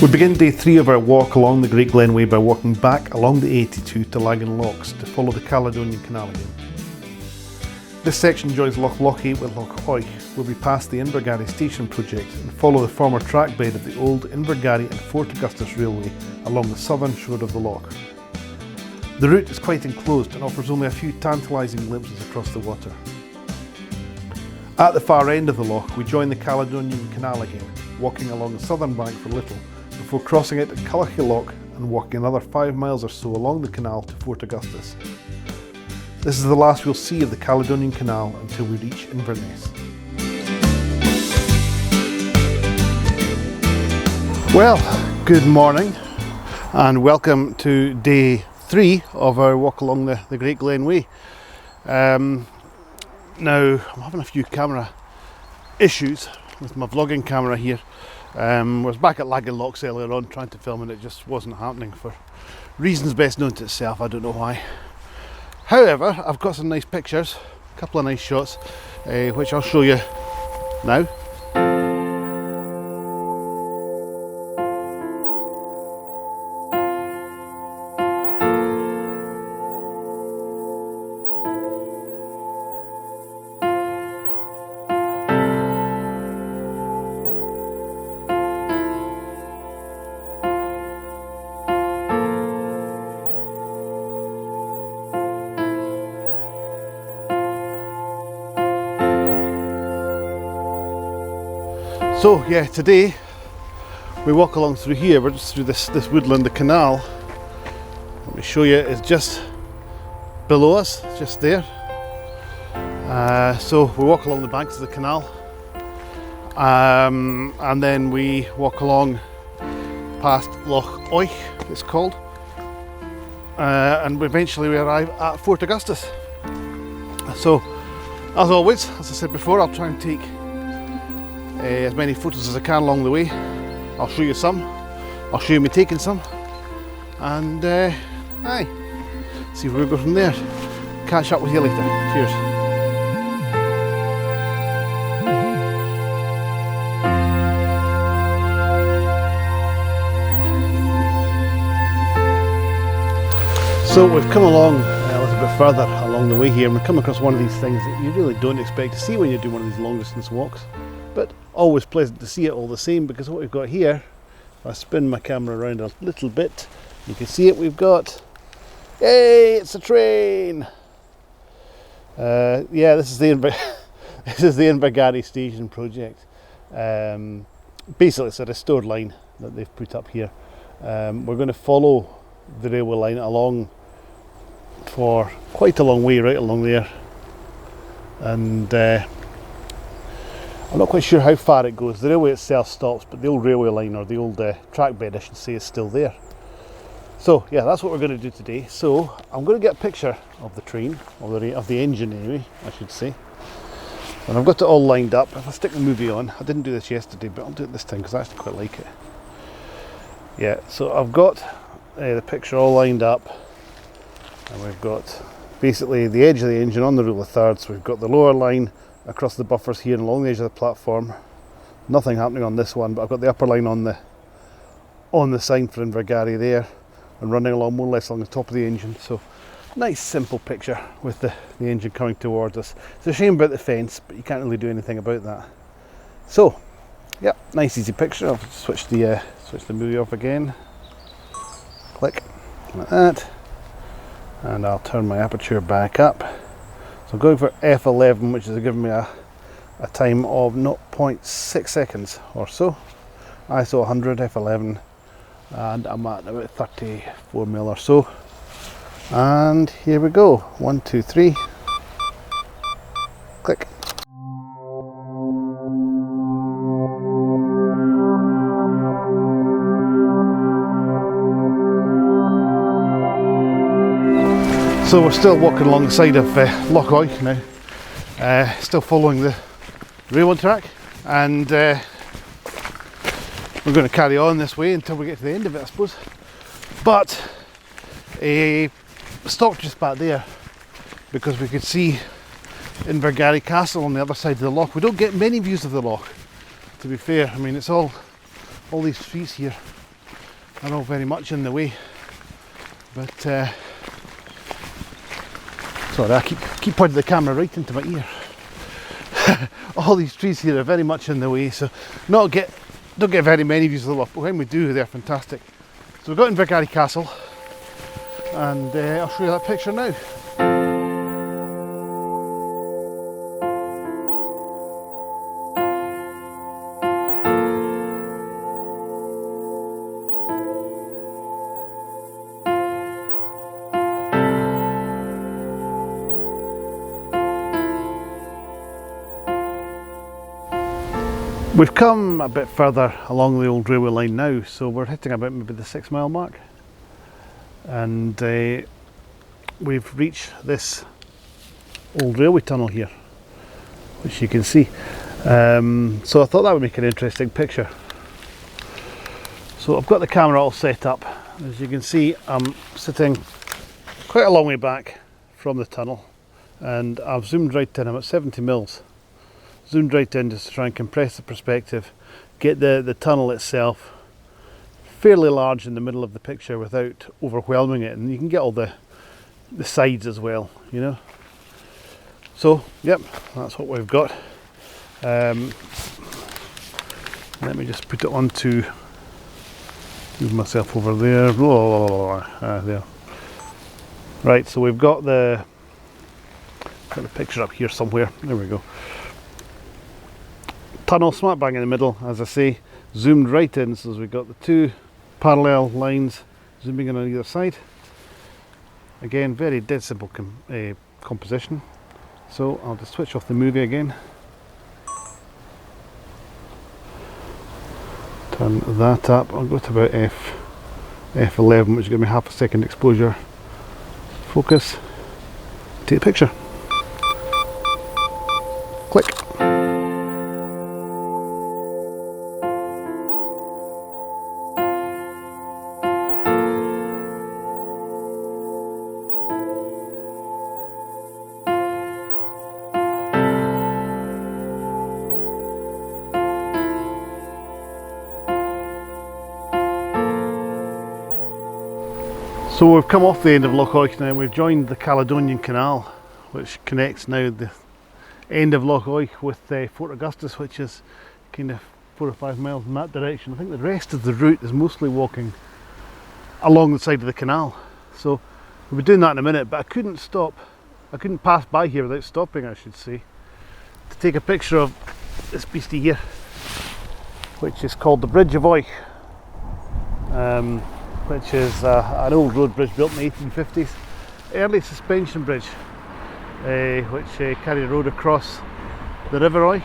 We begin day 3 of our walk along the Great Glen Way by walking back along the A82 to Laggan Locks to follow the Caledonian Canal again. This section joins Loch Lochy with Loch Oich, where we pass the Invergarry Station Project and follow the former trackbed of the old Invergarry and Fort Augustus railway along the southern shore of the loch. The route is quite enclosed and offers only a few tantalising glimpses across the water. At the far end of the loch we join the Caledonian Canal again, walking along the southern bank for a little, before crossing it at Cullochy Lock and walking another 5 miles or so along the canal to Fort Augustus. This is the last we'll see of the Caledonian Canal until we reach Inverness. Well, good morning and welcome to day 3 of our walk along the Great Glen Way. Now, I'm having a few camera issues with my vlogging camera here. I was back at Laggan Locks earlier on trying to film and it just wasn't happening for reasons best known to itself. I don't know why. However, I've got some nice pictures, a couple of nice shots, which I'll show you now. So yeah, today we walk along through here. We're just through this woodland. The canal, let me show you, is just below us, just there. So we walk along the banks of the canal, and then we walk along past Loch Oich, it's called, and eventually we arrive at Fort Augustus. So, as always, as I said before, I'll try and take as many photos as I can along the way. I'll show you some, I'll show you me taking some, and see where we go from there. Catch up with you later. Cheers. So we've come along a little bit further along the way here and we've come across one of these things that you really don't expect to see when you're doing one of these long distance walks, but always pleasant to see it all the same, because what we've got here, if I spin my camera around a little bit, you can see it. We've got, yay, it's a train. Yeah, this is the Invergarry Station Project. Basically it's a restored line that they've put up here. We're going to follow the railway line along for quite a long way, right along there, and I'm not quite sure how far it goes. The railway itself stops, but the old railway line, or the old trackbed I should say, is still there. So yeah, that's what we're going to do today. So I'm going to get a picture of the train, of the engine anyway, I should say. And I've got it all lined up. If I stick the movie on, I didn't do this yesterday, but I'll do it this time because I actually quite like it. Yeah, so I've got the picture all lined up, and we've got basically the edge of the engine on the rule of thirds. We've got the lower line across the buffers here and along the edge of the platform. Nothing happening on this one, but I've got the upper line on the sign for Invergarry there, and running along more or less along the top of the engine. So nice simple picture with the engine coming towards us. It's a shame about the fence, but you can't really do anything about that. So yeah, nice easy picture. I'll switch the movie off again. Click like that, and I'll turn my aperture back up. So I'm going for F11, which is giving me a time of 0.6 seconds or so. ISO 100, F11, and I'm at about 34 mil or so. And here we go. 1, 2, 3. Click. So we're still walking along the side of Loch Oich now, still following the railway track, and we're going to carry on this way until we get to the end of it, I suppose. But stopped just back there because we could see Invergarry Castle on the other side of the loch. We don't get many views of the loch, to be fair. I mean, it's all these trees here are all very much in the way. But sorry, I keep pointing the camera right into my ear. All these trees here are very much in the way, so don't get very many views of the loch, but when we do, they're fantastic. So we've got Invergarry Castle, and I'll show you that picture now. We've come a bit further along the old railway line now, so we're hitting about maybe the 6 mile mark, and we've reached this old railway tunnel here, which you can see. So I thought that would make an interesting picture. So I've got the camera all set up. As you can see, I'm sitting quite a long way back from the tunnel, and I've zoomed right in. I'm at 70 mils. Zoomed right in just to try and compress the perspective, get the tunnel itself fairly large in the middle of the picture without overwhelming it, and you can get all the sides as well, you know. So yep, that's what we've got. Let me just put it on to move myself over there. There. Right, so we've got the picture up here somewhere. There we go. Tunnel smack bang in the middle, as I say, zoomed right in, so we've got the two parallel lines zooming in on either side. Again, very dead simple composition. So I'll just switch off the movie again. Turn that up. I'll go to about F11, which is going to be half a second exposure. Focus. Take the picture. Click. So we've come off the end of Loch Oich now. We've joined the Caledonian Canal, which connects now the end of Loch Oich with Fort Augustus, which is kind of 4 or 5 miles in that direction. I think the rest of the route is mostly walking along the side of the canal. So we'll be doing that in a minute, but I couldn't stop. I couldn't pass by here without stopping, I should say, to take a picture of this beastie here, which is called the Bridge of Oich. Which is an old road bridge built in the 1850s, early suspension bridge, which carried a road across the River Oich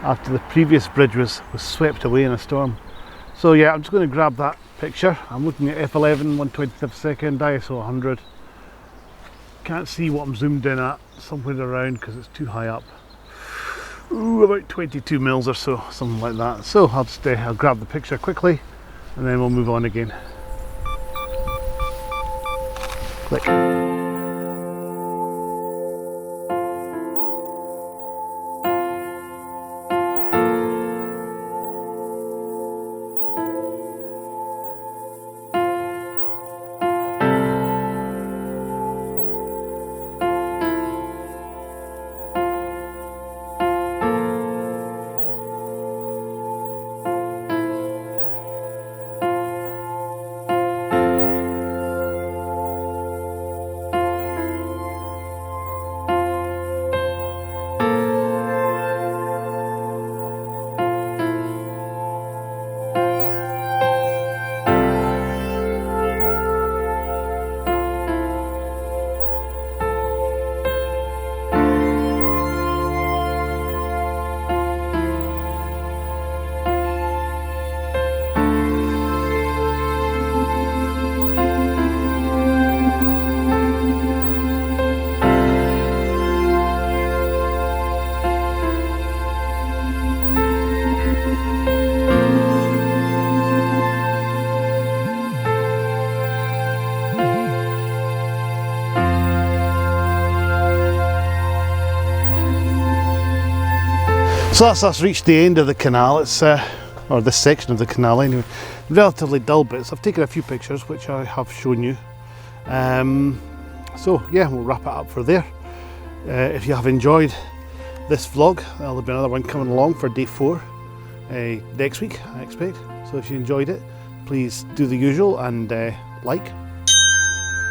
after the previous bridge was swept away in a storm. So yeah, I'm just going to grab that picture. I'm looking at F11, 1/20th second, ISO 100. Can't see what I'm zoomed in at, somewhere around because it's too high up. Ooh, about 22 mils or so, something like that. So I'll just I'll grab the picture quickly and then we'll move on again. Click. So that's us reached the end of the canal. It's or this section of the canal anyway. Relatively dull bits. I've taken a few pictures which I have shown you. So yeah, we'll wrap it up for there. If you have enjoyed this vlog, there'll be another one coming along for day 4 next week, I expect. So if you enjoyed it, please do the usual and like,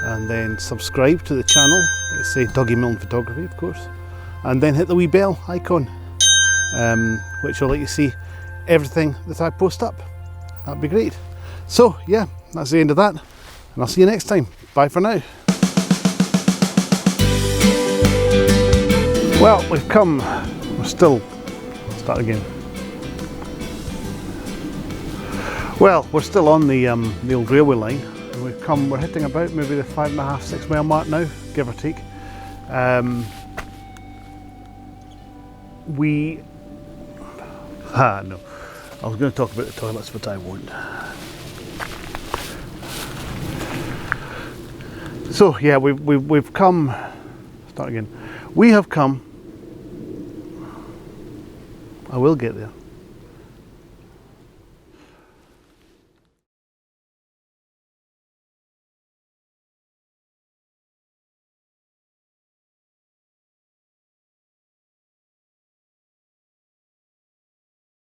and then subscribe to the channel. It's Dougie Milne Photography, of course, and then hit the wee bell icon, which will let you see everything that I post up. That'd be great. So yeah, that's the end of that, and I'll see you next time. Bye for now. Well, we've come, start again. Well, we're still on the old railway line, and we're hitting about maybe the 5.5, 6 mile mark now, give or take. No, I was going to talk about the toilets, but I won't. So yeah, we've come, start again. We have come, I will get there.